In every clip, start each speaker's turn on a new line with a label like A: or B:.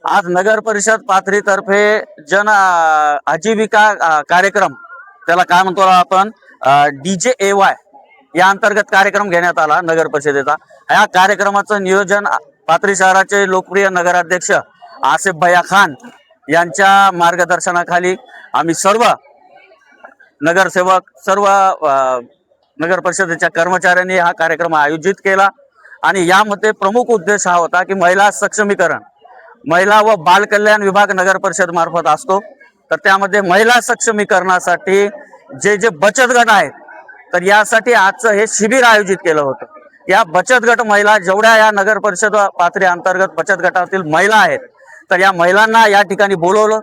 A: आज नगर परिषद पाथरी तर्फे जन आजीविका कार्यक्रम, त्याला काय म्हणतो आपण, DJAY या अंतर्गत कार्यक्रम घेण्यात आला नगर परिषदेचा। या कार्यक्रमाचं नियोजन पाथरी शहराचे लोकप्रिय नगराध्यक्ष आसिफ भैया खान यांच्या मार्गदर्शनाखाली आम्ही सर्व नगरसेवक, सर्व नगर परिषदेच्या कर्मचाऱ्यांनी हा कार्यक्रम आयोजित केला। आणि यामध्ये प्रमुख उद्देश हा होता की महिला सक्षमीकरण, महिला व बाल कल्याण विभाग नगर परिषद मार्फत असतो, तर त्यामध्ये महिला सक्षमीकरणासाठी जे जे बचत गट आहेत, तर यासाठी आजचं हे शिबिर आयोजित केलं होतं। या बचत गट महिला जेवढ्या या नगर परिषद पाथरी अंतर्गत बचत गटातील महिला आहेत, तर या महिलांना या ठिकाणी बोलवलं,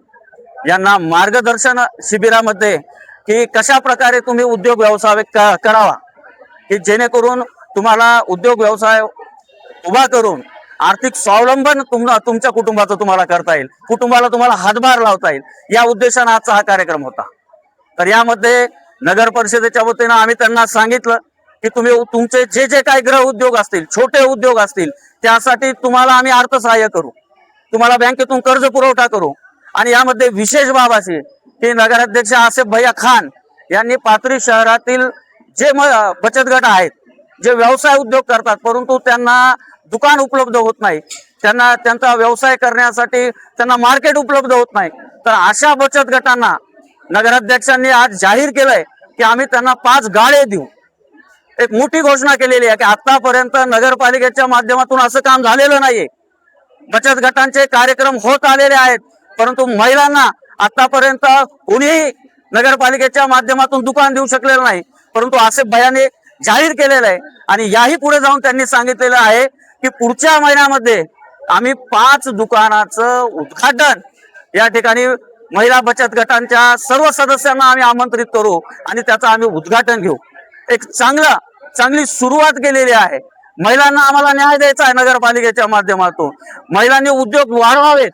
A: यांना मार्गदर्शन शिबिरामध्ये की कशा प्रकारे तुम्ही उद्योग व्यवसाय करावा, की जेणेकरून तुम्हाला उद्योग व्यवसाय उभा करून आर्थिक स्वावलंबन तुमच्या कुटुंबाचं तुम्हाला करता येईल, कुटुंबाला तुम्हाला हातभार लावता येईल, या उद्देशाने आजचा हा कार्यक्रम होता। तर यामध्ये नगर परिषदेच्या वतीने आम्ही त्यांना सांगितलं की तुम्ही तुमचे जे जे काही गृह उद्योग असतील, छोटे उद्योग असतील, त्यासाठी तुम्हाला आम्ही अर्थसहाय्य करू, तुम्हाला बँकेतून कर्ज पुरवठा करू। आणि यामध्ये विशेष बाब अशी की नगराध्यक्ष आसिफ भैया खान यांनी पाथरी शहरातील जे बचत गट आहेत, जे व्यवसाय उद्योग करतात, परंतु त्यांना दुकान उपलब्ध होत नाही, त्यांचा व्यवसाय करण्यासाठी त्यांना मार्केट उपलब्ध होत नाही, तर अशा बचत गटांना नगराध्यक्षांनी आज जाहीर केलंय की आम्ही त्यांना 5 गाळे देऊ। एक मोठी घोषणा केलेली आहे की आतापर्यंत नगरपालिकेच्या माध्यमातून असं काम झालेलं नाहीये। बचत गटांचे कार्यक्रम होत आलेले आहेत, परंतु महिलांना आतापर्यंत कोणीही नगरपालिकेच्या माध्यमातून दुकान देऊ शकलेलं नाही, परंतु आसिफ भैयाने जाहीर केलेलं आहे। आणि याही पुढे जाऊन त्यांनी सांगितलेलं आहे की पुढच्या महिन्यामध्ये आम्ही 5 दुकानाचं उद्घाटन या ठिकाणी महिला बचत गटांच्या सर्व सदस्यांना आम्ही आमंत्रित करू आणि त्याचं आम्ही उद्घाटन घेऊ। एक चांगली सुरुवात केलेली आहे। महिलांना आम्हाला न्याय द्यायचा आहे नगरपालिकेच्या माध्यमातून, महिलांनी उद्योग वाढवावेत।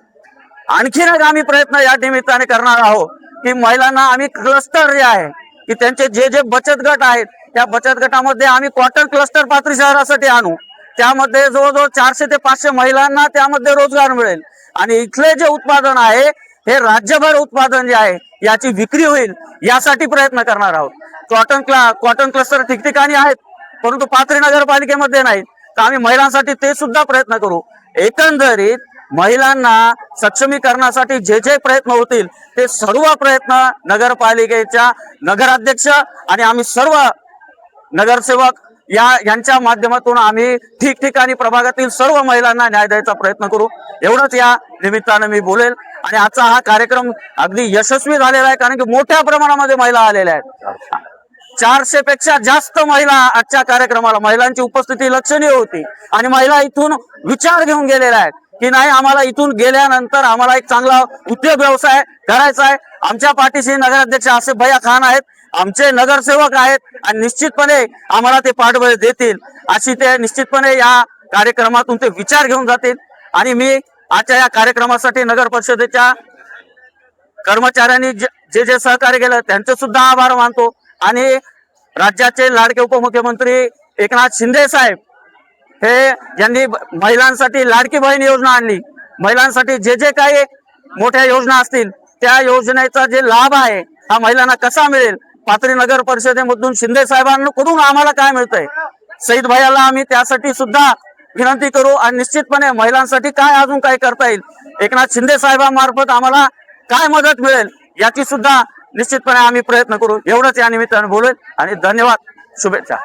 A: आणखीन एक आम्ही प्रयत्न या निमित्ताने करणार आहोत की महिलांना आम्ही क्लस्टर जे आहे की त्यांचे जे जे बचत गट आहेत, त्या बचत गटामध्ये आम्ही कॉटन क्लस्टर पाथरी शहरासाठी आणू, त्यामध्ये जवळजवळ 400 ते 500 महिलांना त्यामध्ये रोजगार मिळेल आणि इथले जे उत्पादन आहे हे राज्यभर उत्पादन जे आहे याची विक्री होईल, यासाठी प्रयत्न करणार आहोत। कॉटन क्लस्टर ठिकठिकाणी आहेत, परंतु पाथरी नगरपालिकेमध्ये नाही, तर आम्ही महिलांसाठी ते सुद्धा प्रयत्न करू। एकंदरीत महिलांना सक्षमीकरणासाठी जे जे प्रयत्न होतील ते सर्व प्रयत्न नगरपालिकेच्या नगराध्यक्ष आणि आम्ही सर्व नगरसेवक यांच्या माध्यमातून आम्ही ठिकठिकाणी प्रभागातील सर्व महिलांना न्याय द्यायचा प्रयत्न करू, एवढंच या निमित्तानं मी बोलेल। आणि आजचा हा कार्यक्रम अगदी यशस्वी झालेला आहे, कारण की मोठ्या प्रमाणामध्ये महिला आलेल्या आहेत। 400 पेक्षा जास्त महिला आजच्या कार्यक्रमाला, महिलांची उपस्थिती लक्षणीय होती आणि महिला इथून विचार घेऊन गेलेल्या आहेत की नाही, आम्हाला इथून गेल्यानंतर आम्हाला एक चांगला उद्योग व्यवसाय करायचा आहे। आमच्या पाठीशी नगराध्यक्ष आसिफ भैया खान आहेत, आमचे नगरसेवक आहेत आणि निश्चितपणे आम्हाला ते पाठबळ देतील, अशी ते निश्चितपणे या कार्यक्रमातून ते विचार घेऊन जातील। आणि मी आजच्या या कार्यक्रमासाठी नगर परिषदेच्या कर्मचाऱ्यांनी जे जे सहकार्य केलं त्यांचे सुद्धा आभार मानतो। आणि राज्याचे लाडके उपमुख्यमंत्री एकनाथ शिंदे साहेब हे यांनी महिलांसाठी लाडकी बहीण योजना आणली, महिलांसाठी जे जे काही मोठ्या योजना असतील त्या योजनेचा जे लाभ आहे हा महिलांना कसा मिळेल, पाथरी नगर परिषदेमधून शिंदे साहेबांकडून आम्हाला काय मिळतंय, सईद भैयाला आम्ही त्यासाठी सुद्धा विनंती करू आणि निश्चितपणे महिलांसाठी काय अजून काय करता येईल, एकनाथ शिंदे साहेबांमार्फत आम्हाला काय मदत मिळेल याची सुद्धा निश्चितपणे आम्ही प्रयत्न करू, एवढंच या निमित्ताने बोलेल। आणि धन्यवाद, शुभेच्छा।